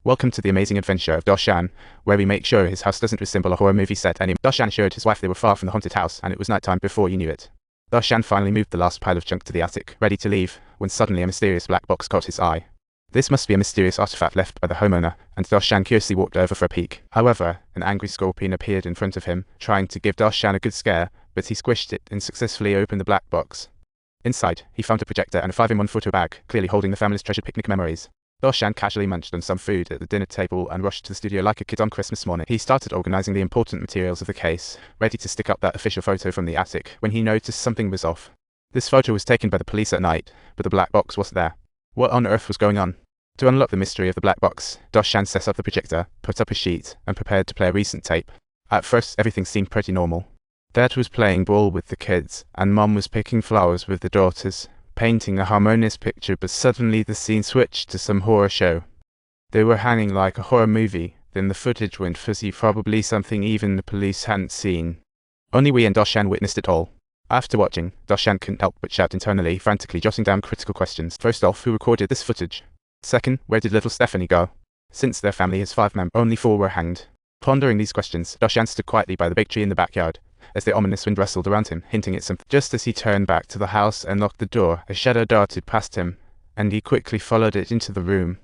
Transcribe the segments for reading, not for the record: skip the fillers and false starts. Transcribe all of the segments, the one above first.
Welcome to the amazing adventure of Shan, where we make sure his house doesn't resemble a horror movie set anymore. Shan assured his wife they were far from the haunted house, and it was nighttime before he knew it. Shan finally moved the last pile of junk to the attic, ready to leave, when suddenly a mysterious black box caught his eye. This must be a mysterious artifact left by the homeowner, and Shan curiously walked over for a peek. However, an angry scorpion appeared in front of him, trying to give Shan a good scare, but he squished it and successfully opened the black box. Inside, he found a projector and a 5-in-1 photo bag, clearly holding the family's treasured picnic memories. Shan casually munched on some food at the dinner table and rushed to the studio like a kid on Christmas morning. He started organizing the important materials of the case, ready to stick up that official photo from the attic, when he noticed something was off. This photo was taken by the police at night, but the black box wasn't there. What on earth was going on? To unlock the mystery of the black box, Shan set up the projector, put up a sheet, and prepared to play a recent tape. At first, everything seemed pretty normal. Dad was playing ball with the kids, and Mom was picking flowers with the daughters, painting a harmonious picture, but suddenly the scene switched to some horror show. They were hanging like a horror movie, then the footage went fuzzy, probably something even the police hadn't seen. Only we and Shan witnessed it all. After watching, Shan couldn't help but shout internally, frantically jotting down critical questions. First off, who recorded this footage? Second, where did little Stephanie go? Since their family is 5 members, only 4 were hanged. Pondering these questions, Shan stood quietly by the big tree in the backyard, as the ominous wind rustled around him, hinting at something. Just as he turned back to the house and locked the door, a shadow darted past him, and he quickly followed it into the room.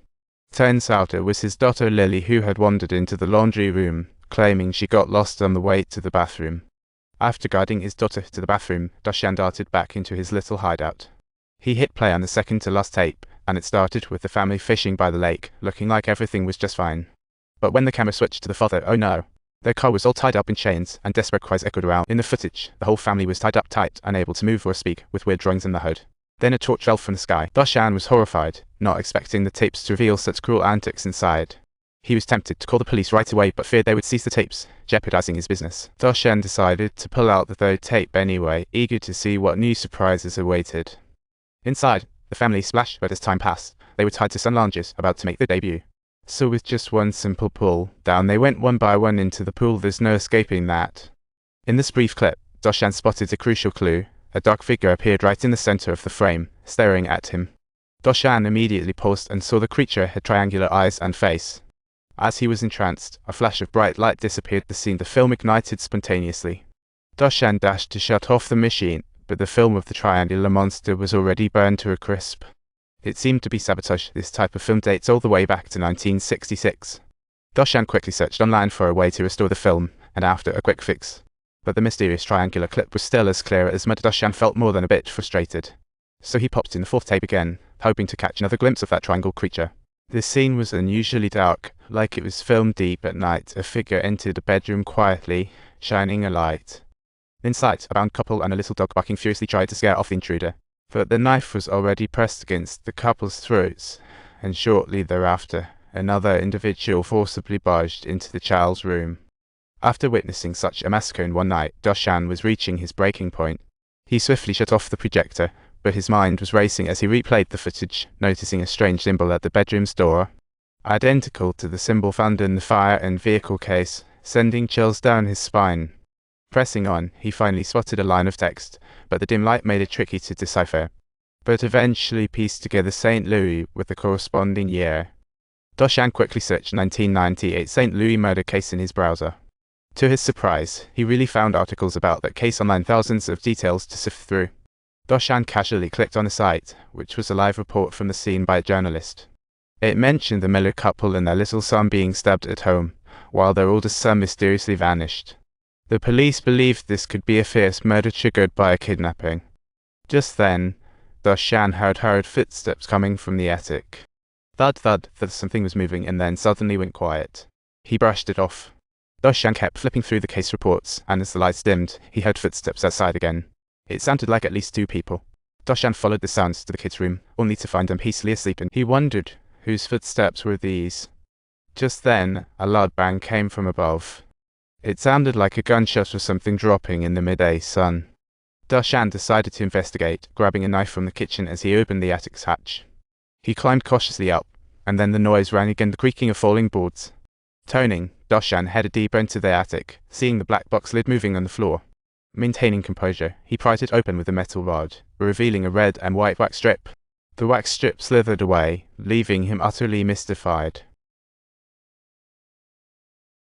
Turns out it was his daughter Lily, who had wandered into the laundry room, claiming she got lost on the way to the bathroom. After guiding his daughter to the bathroom, Shan darted back into his little hideout. He hit play on the second to last tape, and it started with the family fishing by the lake, looking like everything was just fine. But when the camera switched to the father, oh no! Their car was all tied up in chains, and desperate cries echoed around. In the footage, the whole family was tied up tight, unable to move or speak, with weird drawings in the hood. Then a torch fell from the sky. Shan was horrified, not expecting the tapes to reveal such cruel antics inside. He was tempted to call the police right away, but feared they would seize the tapes, jeopardizing his business. Shan decided to pull out the third tape anyway, eager to see what new surprises awaited. Inside, the family splashed, but as time passed, they were tied to sun lounges, about to make their debut. So with just one simple pull, down they went one by one into the pool. There's no escaping that. In this brief clip, Shan spotted a crucial clue. A dark figure appeared right in the center of the frame, staring at him. Shan immediately paused and saw the creature had triangular eyes and face. As he was entranced, a flash of bright light disappeared the scene. The film ignited spontaneously. Shan dashed to shut off the machine, but the film of the triangular monster was already burned to a crisp. It seemed to be sabotage. This type of film dates all the way back to 1966. Shan quickly searched online for a way to restore the film, and after a quick fix. But the mysterious triangular clip was still as clear as mud. Shan felt more than a bit frustrated. So he popped in the 4th tape again, hoping to catch another glimpse of that triangle creature. This scene was unusually dark, like it was filmed deep at night. A figure entered a bedroom quietly, shining a light. Inside, a bound couple and a little dog barking furiously tried to scare off the intruder. But the knife was already pressed against the couple's throats, and shortly thereafter, another individual forcibly barged into the child's room. After witnessing such a massacre in one night, Shan was reaching his breaking point. He swiftly shut off the projector, but his mind was racing as he replayed the footage, noticing a strange symbol at the bedroom's door, identical to the symbol found in the fire and vehicle case, sending chills down his spine. Pressing on, he finally spotted a line of text, but the dim light made it tricky to decipher. But eventually pieced together St. Louis with the corresponding year. Shan quickly searched 1998 St. Louis murder case in his browser. To his surprise, he really found articles about that case online, thousands of details to sift through. Shan casually clicked on a site, which was a live report from the scene by a journalist. It mentioned the Miller couple and their little son being stabbed at home, while their oldest son mysteriously vanished. The police believed this could be a fierce murder triggered by a kidnapping. Just then, Shan heard hurried footsteps coming from the attic. Thud thud, that something was moving, and then suddenly went quiet. He brushed it off. Shan kept flipping through the case reports, and as the lights dimmed, he heard footsteps outside again. It sounded like at least 2 people. Shan followed the sounds to the kids' room, only to find them peacefully asleep, and he wondered whose footsteps were these. Just then, a loud bang came from above. It sounded like a gunshot or something dropping in the midday sun. Shan decided to investigate, grabbing a knife from the kitchen as he opened the attic's hatch. He climbed cautiously up, and then the noise rang again, the creaking of falling boards. Turning, Shan headed deeper into the attic, seeing the black box lid moving on the floor. Maintaining composure, he pried it open with a metal rod, revealing a red and white wax strip. The wax strip slithered away, leaving him utterly mystified.